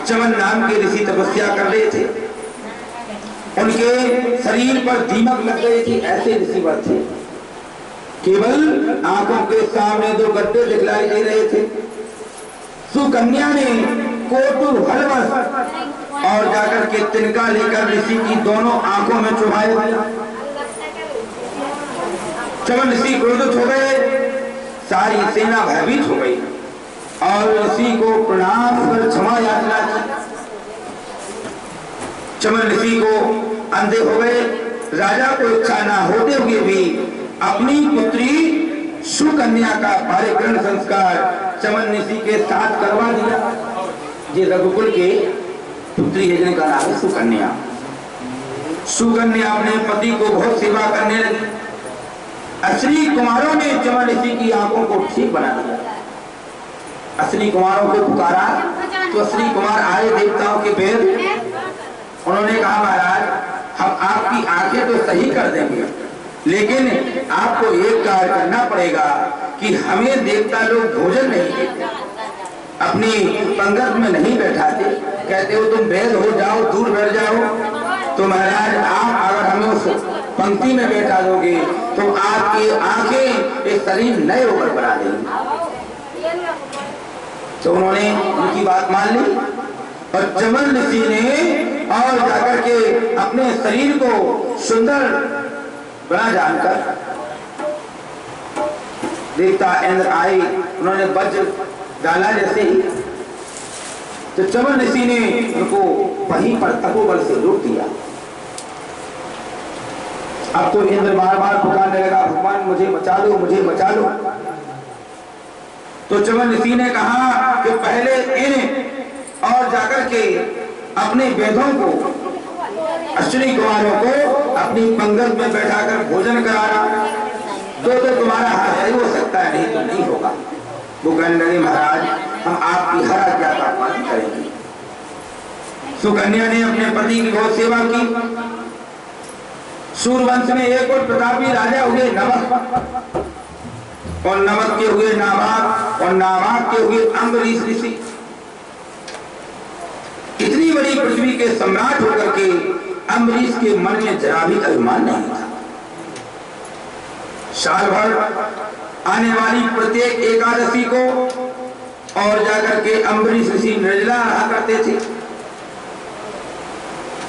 चमन नाम के ऋषि तपस्या कर रहे थे। उनके शरीर पर दीमक लग गई थी, ऐसे ऋषिवर थे। केवल आंखों के सामने दो गड्ढे दिखलाई दे रहे थे। सुकन्या ने कौतूहलवश और जाकर के तिनका लेकर ऋषि की दोनों आंखों में चुभाया। चमन ऋषि क्रोधित हो गए, सारी सेना भयभीत हो गई और ऋषि को प्रणाम कर क्षमा याचना की। चमन ऋषि को अंधे हो गए। राजा को इच्छा न होते हुए भी अपनी पुत्री सुकन्या का पारिग्रहण संस्कार चमन ऋषि के साथ करवा दिया। ये रघुकुल के पुत्री है जिनका नाम है सुकन्या। सुकन्या अपने पति को बहुत सेवा करने लगी। अश्री कुमारों ने चमन ऋषि की आंखों को ठीक बना दिया। अश्री कुमारों को पुकारा तो अश्री कुमार आए देवताओं के भेद। उन्होंने कहा महाराज हम आपकी आंखें तो सही कर देंगे, लेकिन आपको एक कार्य करना पड़ेगा कि हमें देवता लोग भोजन नहीं देते, अपनी पंगत में नहीं बैठाते, कहते हो तुम भेद हो जाओ, दूर बैठ जाओ। तो महाराज आप अगर हमें उस पंक्ति में बैठा दोगे तो आपकी आंखें एक शरीर नए होकर बना देंगी। तो उन्होंने उनकी बात मान ली और चमन ऋषि ने और जाकर के अपने शरीर को सुंदर बना जानकर देवता इंद्र आए। उन्होंने वज्र डाला जैसे ही तो चमन ऋषि ने उनको वहीं पर तपोबल से रोक दिया। अब तो इंद्र बार बार पुकारने लगा, भगवान मुझे बचा लो, मुझे बचा लो। तो चमन ऋषि ने कहा कि पहले इन और जाकर के अपने वेदों को, अश्विनी कुमारों को अपनी पंगत में बैठाकर भोजन कराना, तो तुम्हारा हाथ सही हो सकता है, नहीं तो नहीं होगा। वो कहने लगे महाराज हम आपकी हर आज्ञा का पालन करेंगे। सुकन्या ने अपने पति की बहुत सेवा की। सूर्यवंश में एक और प्रतापी राजा हुए नमक, और नमक के हुए नाभाग, और नाभाग के हुए अम्बरीश ऋषि। इतनी बड़ी पृथ्वी के सम्राट होकर के अम्बरीश के मन में जरा भी अभिमान नहीं था। साल भर आने वाली प्रत्येक एकादशी को और जाकर के अम्बरीश ऋषि निर्जला रहा करते थे।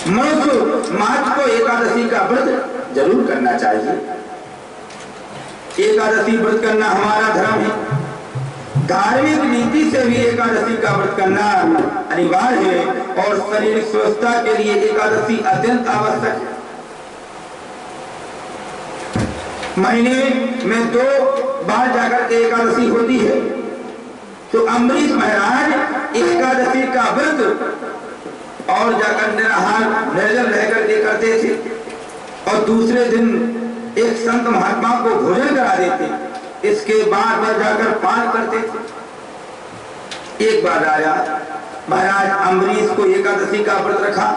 मनुष्य मार्च को एकादशी का व्रत जरूर करना चाहिए। एकादशी व्रत करना हमारा धर्म है। धार्मिक नीति से भी एकादशी का व्रत करना अनिवार्य है और शारीरिक स्वस्थता के लिए एकादशी अत्यंत आवश्यक है। महीने में 2 बार जाकर के एकादशी होती है। तो अम्बरीश महाराज एकादशी का व्रत और जाकर निराहार निर्जल रहकर के करते थे और दूसरे दिन एक संत महात्मा को भोजन करा देते। इसके बाद वह जाकर पान करते थे। एक बार राजा महाराज अम्बरीश को एकादशी का व्रत रखा।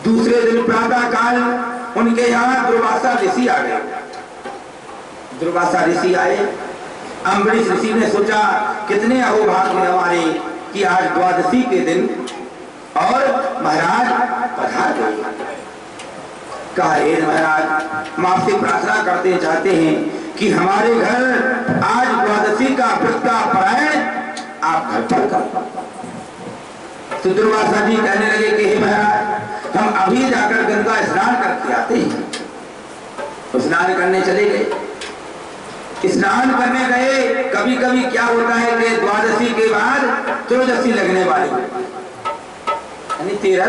दूसरे दिन प्रातः काल उनके यहाँ दुर्वासा ऋषि आ गए। दुर्वासा ऋषि आए। अम्बरीश ऋषि ने सोचा कितने अहोभाग्य हमारे कि आज द्वादशी के दिन और महाराज पधार गए। कहा महाराज हम आपसे प्रार्थना करते चाहते हैं कि हमारे घर आज द्वादशी का व्रत परायण आप घर पर कर। तो दुर्वासा जी कहने लगे कि हे महाराज हम अभी जाकर गंगा स्नान करके आते हैं। तो स्नान करने चले गए। स्नान करने गए। कभी कभी क्या होता है कि द्वादशी के बाद त्रयोदशी लगने वाली यानी 13।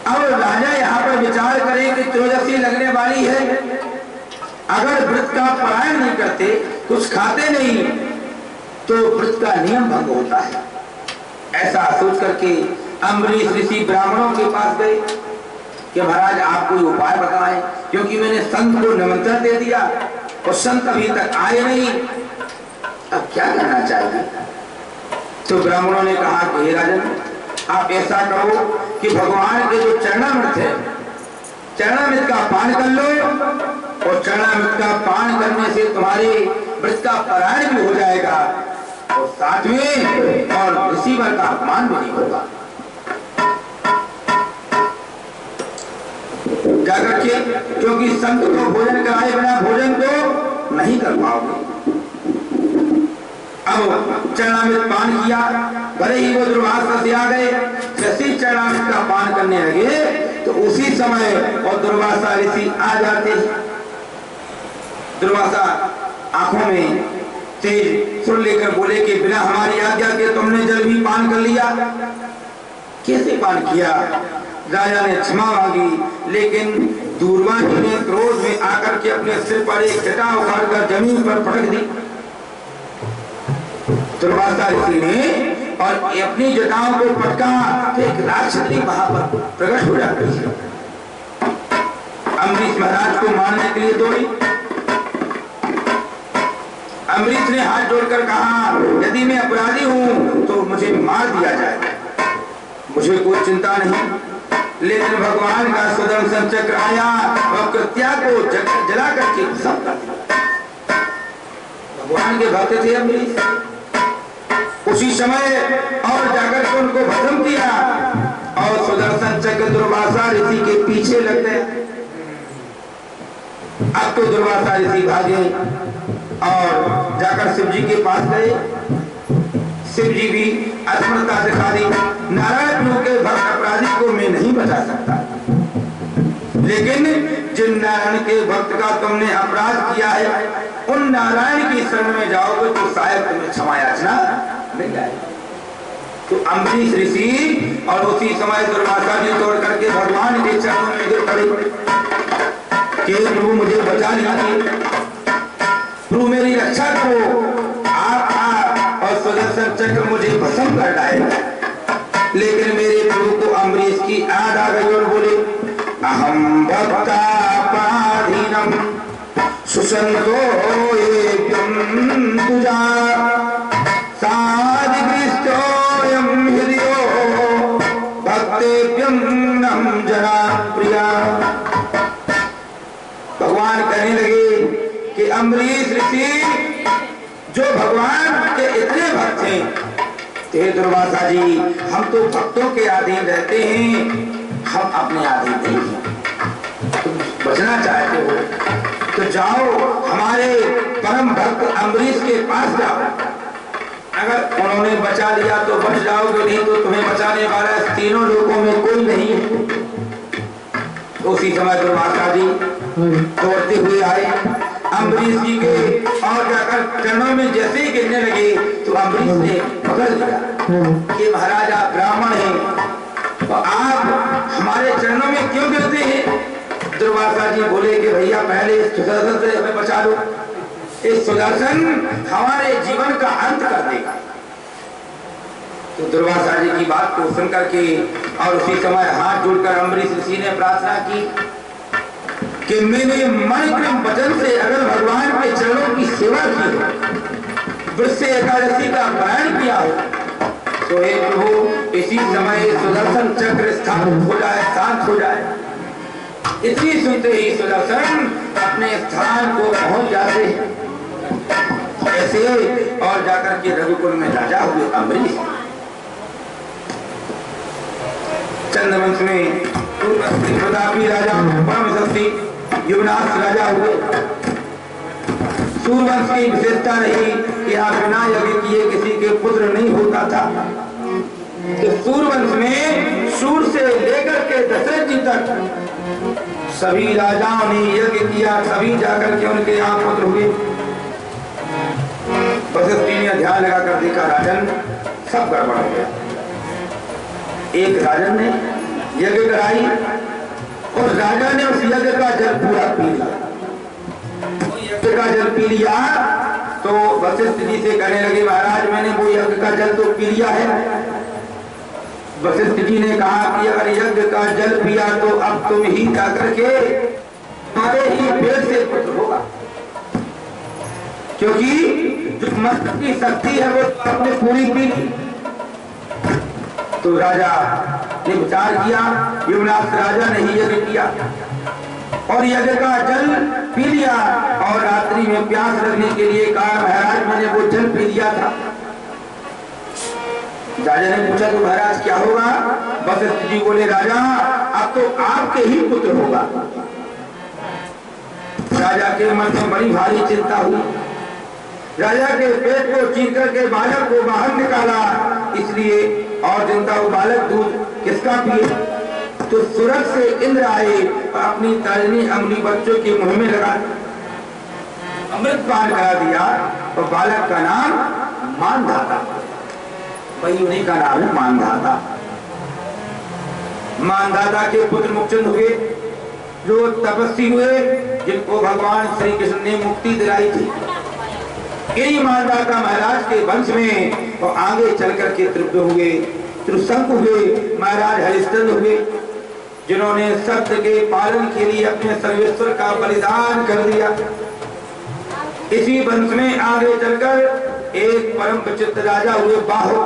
अब राजा यहाँ पर विचार करें कि त्रयोदशी लगने वाली है, अगर व्रत का पालन नहीं करते, कुछ खाते नहीं, तो व्रत का नियम भंग होता है। ऐसा सोच करके अम्बरीश ऋषि ब्राह्मणों के पास गए कि महाराज आप कोई उपाय बताएं, क्योंकि मैंने संत को निमंत्रण दे दिया और संत अभी तक आए नहीं, अब क्या करना चाहिए। तो ब्राह्मणों ने कहा कि हे राजन आप ऐसा करो कि भगवान के जो चरणामृत है, चरणामृत का पान कर लो और चरणामृत का पान करने से तुम्हारे व्रत का पारायण भी हो जाएगा और सातवें और रिसीवर का अपमान भी नहीं होगा। जाकर के, क्योंकि संत को भोजन कराए बिना भोजन तो नहीं कर पाओगे। अब चरणामृत पान किया, भले ही वो दुर्वासा से आ गए, जैसे चरणामृत का पान करने लगे तो उसी समय और दुर्वासा ऋषि आ जाते हैं। दुर्वासा आंखों में तेज सुर लेकर बोले कि बिना हमारी आज्ञा के तुमने जल भी पान कर लिया। कैसे पान किया? राजा ने क्षमा मांगी, लेकिन दूरवासी ने क्रोध में आकर के अपने सिर पर एक जटा उखाड़कर जमीन पर पटक दी। दुर्वासा ऋषि ने और अपनी जटाओं को पटका तो एक राक्षसी वहां पर प्रकट हो जाती है। अम्बरीश महाराज को मारने के लिए दौड़ी। अम्बरीश ने हाथ जोड़कर कहा, यदि मैं अपराधी हूं तो मुझे मार दिया जाए, मुझे कोई चिंता नहीं। लेकिन भगवान का सुदर्शन चक्र आया और कृत्या को जला करके सब कर दिया। भगवान के भक्त थे अम्बरीश। उसी समय और जाकर के उनको भस्म किया और सुदर्शन चक्र दुर्वासा ऋषि के पीछे लग गए। अब तो दुर्वासा ऋषि भागे और जाकर शिव जी के पास गए। शिव जी भी अस्मृता दिखा दी। नारायण प्रभु के भक्त अपराधी को मैं नहीं बचा सकता, लेकिन जिन नारायण के भक्त का तुमने अपराध किया है उन नारायण की शरण में जाओगे तो शायद तुम्हें क्षमा याचना मिल जाएगी। तो अम्बरीश ऋषि और उसी समय दुर्वासा जी तोड़ करके भगवान के चरणों में गिर पड़े कि प्रभु मुझे बचा लीजिए, प्रभु मेरी रक्षा करो, आप और सुदर्शन चक्र मुझे भस्म कर डालेगा। लेकिन मेरे प्रभु को अम्बरीश की याद आ गई और बोले, अहम भक्तापाधीनम सुसंतो तुजा साधिकृष्टोयम हृदयो भक्तेभ्यं नम जना प्रिया। भगवान कहने लगे कि अम्बरीश ऋषि जो भगवान के इतने भक्त हैं, हे दुर्वासा जी, हम तो भक्तों के अधीन रहते हैं, हम अपने अधीन नहीं हैं। तुम बचना चाहते हो तो जाओ हमारे परम भक्त अम्बरीश के पास जाओ। अगर उन्होंने बचा लिया तो बच जाओगे, नहीं तो तुम्हें बचाने वाला तीनों लोगों में कोई नहीं है। उसी समय दुर्वासा जी दौड़ते हुए आए अम्बरीश जी के और जाकर चरणों में जैसे ही गिरने लगे तो अम्बरीश ने पकड़ लिया कि महाराज आप ब्राह्मण हैं तो आप हमारे चरणों में क्यों गिरते हैं? दुर्वासा जी बोले कि भैया पहले इस सुदर्शन से हमें बचा लो, इस सुदर्शन हमारे जीवन का अंत कर देगा। तो दुर्वासा जी की बात को सुन करके और उसी समय हाथ जोड़कर अम्बरीश ऋषि ने प्रार्थना की कि मैंने मन के वचन से अगर भगवान के चरणों की सेवा की हो, वृक्ष एकादशी का पारायण किया हो, तो हे प्रभु इसी समय सुदर्शन चक्र स्थापित हो जाए, शांत हो जाए। इतनी सुनते ही सुदर्शन अपने स्थान को पहुंच जाते हैं। ऐसे और जाकर के रघुकुल में राजा हुए अम्बरीश। चंद्रवंश में प्रतापी राजा परमशक्ति युवनाथ राजा हुए। सूर्यवंश की विशेषता रही कि यहाँ बिना यज्ञ किए किसी के पुत्र नहीं होता था। तो सूर्यवंश में सूर्य से लेकर के दशरथ जी तक सभी राजाओं ने यज्ञ किया, सभी जाकर के उनके यहाँ पुत्र हुए। वशिष्ठ ने ध्यान लगा कर देखा, राजन सब गड़बड़ हो गया। एक राजन ने यज्ञ कराई और राजा ने उस यज्ञ का जल पूरा पी लिया। यज्ञ का जल पी लिया तो वशिष्ठ जी से कहने लगे, महाराज मैंने वो यज्ञ का जल तो पी लिया है। वशिष्ठ जी ने कहा कि अगर यज्ञ का जल पिया तो अब तुम ही जाकर के तुम्हारे ही पेट से पुत्र होगा, क्योंकि जो मस्तक की शक्ति है वो आपने पूरी पी ली। तो राजा ने विचार किया, युवनाथ राजा ने ही यज्ञ किया और यज्ञ का जल पी लिया और रात्रि में प्यास लगने के लिए कहा, महाराज मैंने वो जल पी लिया था। राजा ने पूछा तो महाराज क्या होगा? वशिष्ठ जी बोले राजा अब तो आपके ही पुत्र होगा। राजा के मन में बड़ी भारी चिंता हुई। राजा के पेट को चीर करके बालक को बाहर निकाला, इसलिए और चिंता वो बालक दूध किसका पिए? तो सूरज से इंद्र आए और अपनी तर्जनी अंगुली बच्चों के मुंह में लगा अमृत पान करा दिया और बालक का नाम मानधाता, वही उन्हीं का नाम है मानधाता। मानधाता के पुत्र मुक्तचंद हुए जो तपस्वी हुए, जिनको भगवान श्री कृष्ण ने मुक्ति दिलाई थी। इन्हीं मानधाता महाराज के वंश में और आगे चल करके त्रिव्य हुए, त्रिशंकु हुए, महाराज हरिश्चंद्र हुए, जिन्होंने सत्य के पालन के लिए अपने सर्वेश्वर का बलिदान कर दिया। इसी वंश में आगे चलकर एक परम विचित्र राजा हुए बाहु।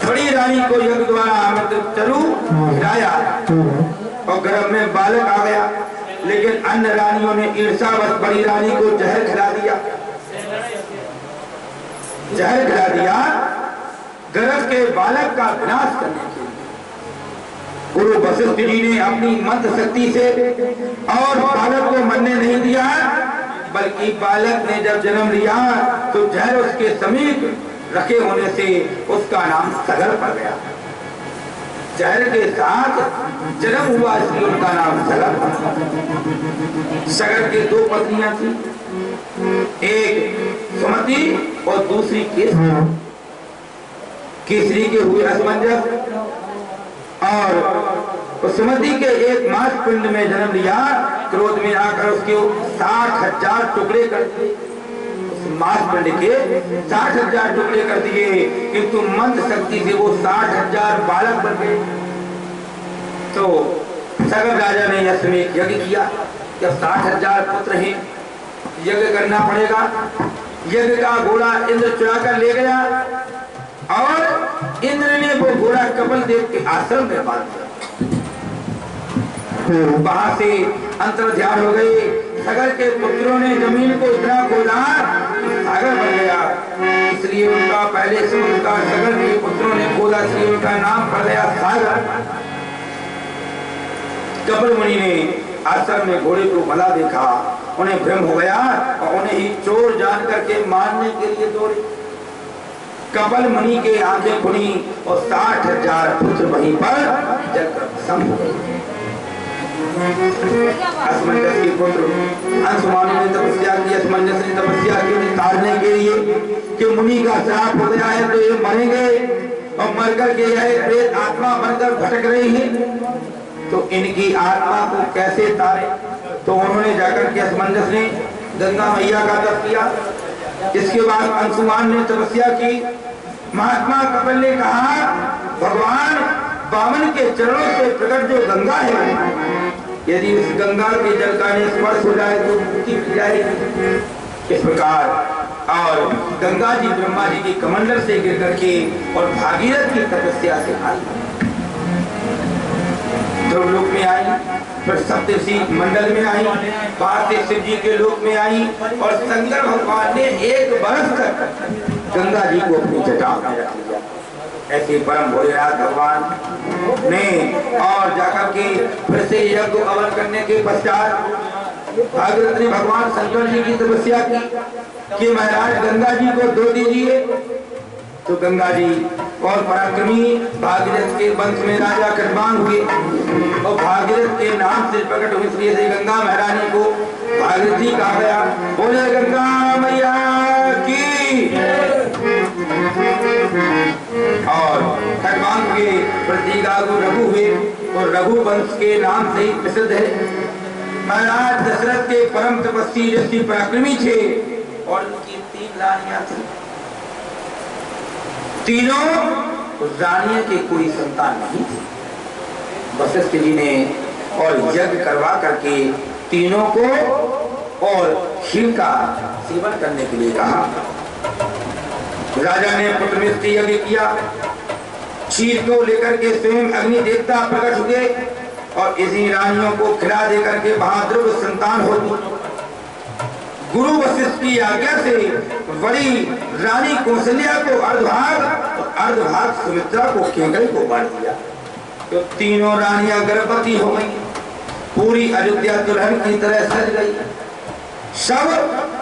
बड़ी रानी को यज्ञ द्वारा आमंत्रित चलू खिलाया और गर्भ में बालक आ गया, लेकिन अन्य रानियों ने ईर्ष्यावश बड़ी रानी को जहर खिला दिया। जहर खिला दिया गर्भ के बालक का विनाश करने के लिए। गुरु वशिष्ठ जी ने अपनी मंत्र शक्ति से और बालक को मरने नहीं दिया, बल्कि बालक ने जब जन्म लिया तो जहर उसके समीप रखे होने से उसका नाम सगर पड़ गया। जहर के साथ जन्म हुआ इसलिए उनका नाम सगर पड़ा। सगर के दो पत्नियां थी, एक सुमति और दूसरी केसरी। केसरी के हुए असमंजस और सुमति के एक मास पिंड में जन्म लिया। क्रोध में आकर उसके 60,000 टुकड़े कर दिए, मास पिंड के 60,000 टुकड़े कर दिए, किंतु मंत्र शक्ति से वो 60,000 बालक बन गए। तो सगर राजा ने यज्ञ किया, जब 60,000 पुत्र हैं, यज्ञ करना पड़ेगा। यज्ञ का घोड़ा इंद्र चुरा कर ले गया और इंद्र ने वो घोड़ा कपिल देव के आश्रम में बांध दिया। वहां से अंतर ध्यान हो गई। सगर के पुत्रों ने जमीन को इतना खोदा सागर बन गया, इसलिए उनका पहले से उनका सगर के पुत्रों ने खोदा, इसलिए उनका नाम पड़ गया सागर। कपिल मुनि ने आश्रम में घोड़े को भला देखा, उन्हें भ्रम हो गया और उन्हें ही चोर जान करके मारने के लिए दौड़े। कपिल मुनि के आंखें खुली और 60,000 पुत्र वहीं पर जलकर सम हो गए। असमंजस के पुत्र अंशुमानु ने तपस्या की। असमंजस ने तपस्या की निकालने के लिए कि मुनि का श्राप हो गया है तो ये मरेंगे और मरकर के यह प्रेत आत्मा बनकर भटक रही है, तो इनकी आत्मा को कैसे तारे। तो उन्होंने जाकर के असमंजस ने गंगा मैया का तप किया। इसके बाद अंशुमान ने तपस्या की। महात्मा कपिल ने कहा भगवान वामन के चरणों से प्रकट जो गंगा है, यदि उस गंगा के जल का स्पर्श हो जाए तो मुक्ति मिल जाएगी। इस प्रकार और गंगा जी ब्रह्मा जी की कमंडल से गिर करके और भागीरथ की तपस्या से आई, ध्रुवलोक में आई, फिर सप्तऋषि मंडल में आई, बाद से शिव जी के लोक में आई और शंकर भगवान ने 1 वर्ष तक गंगा जी को अपनी जटा में रख लिया। ऐसे परम भोलेनाथ भगवान ने और जाकर के फिर से यज्ञ हवन करने के पश्चात भागीरथ ने भगवान शंकर जी की तपस्या की कि महाराज गंगा जी को दो दीजिए। तो गंगा जी और पराक्रमी भागीरथ के वंश में राजा कृतवान हुए और भागीरथ के नाम से प्रकट हुई, इसलिए से गंगा महारानी को भागीरथी कहा गया। बोले गंगा मैया की। और खरवान हुए, प्रतिगागु रघु हुए और रघु वंश के नाम से ही प्रसिद्ध है। महाराज दशरथ के परम तपस्वी ऋषि पराक्रमी थे और उनकी 3 रानियां थी। तीनों रानियों के कोई संतान नहीं थी। वशिष्ठ जी ने और यज्ञ करवा करके तीनों को और खीर का सेवन करने के लिए कहा। राजा ने पुत्र यज्ञ किया। क्षीर को लेकर के स्वयं अग्नि देवता प्रकट हुए और इसी रानियों को खिला देकर के वहां ध्रुव संतान होती। गुरु वशिष्ठ की आज्ञा से बड़ी रानी कौशल्या को अर्धभाग सुमित्रा को केकई को बांट दिया। तो तीनों रानियां गर्भवती हो गई, पूरी अयोध्या दुल्हन की तरह सज गई। सब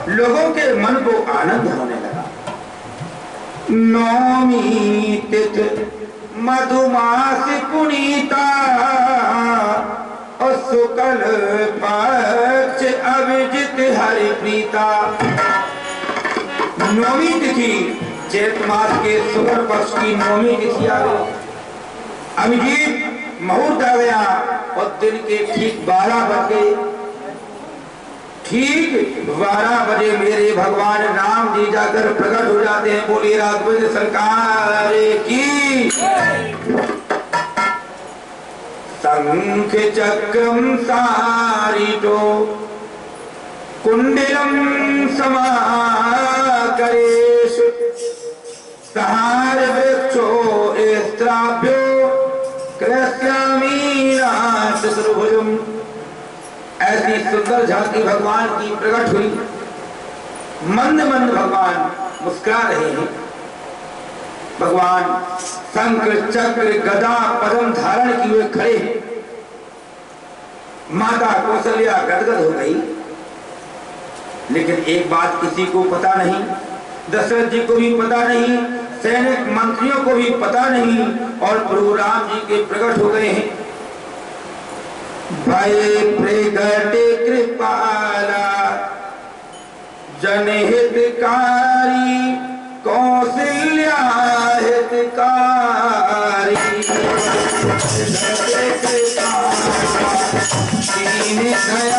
लोगों के मन को आनंद होने लगा। नौमी तिथि मधुमास पुनीता और शुक्ल पक्ष अभिजित हरि प्रीता। नौमी तिथि चैत मास के शुक्ल पक्ष की नौमी तिथि आ गई। अभिजीत मुहूर्त आ गया और दिन के ठीक 12 बज गए। ठीक 12 बजे मेरे भगवान राम जी जाकर प्रकट हो जाते हैं। बोलिए राघवेंद्र सरकार की। शंख चक्रम सारितो कुंडलम समाकरेश सहार वृक्षो स्त्राभ्यो कृष्यामीनाथ सर्वभुजम्। ऐसी सुंदर झांकी भगवान की प्रकट हुई। मंद मंद भगवान मुस्कुरा रहे हैं। भगवान शंख चक्र गदा पद्म धारण किए हुए खड़े हैं। माता कौशल्या गदगद हो गई, लेकिन एक बात किसी को पता नहीं, दशरथ जी को भी पता नहीं, सैनिक मंत्रियों को भी पता नहीं, और प्रभु राम जी के प्रकट हो गए हैं। भय प्रगट कृपाला जनहितकारी कौशल्या हितकारी। दीन दया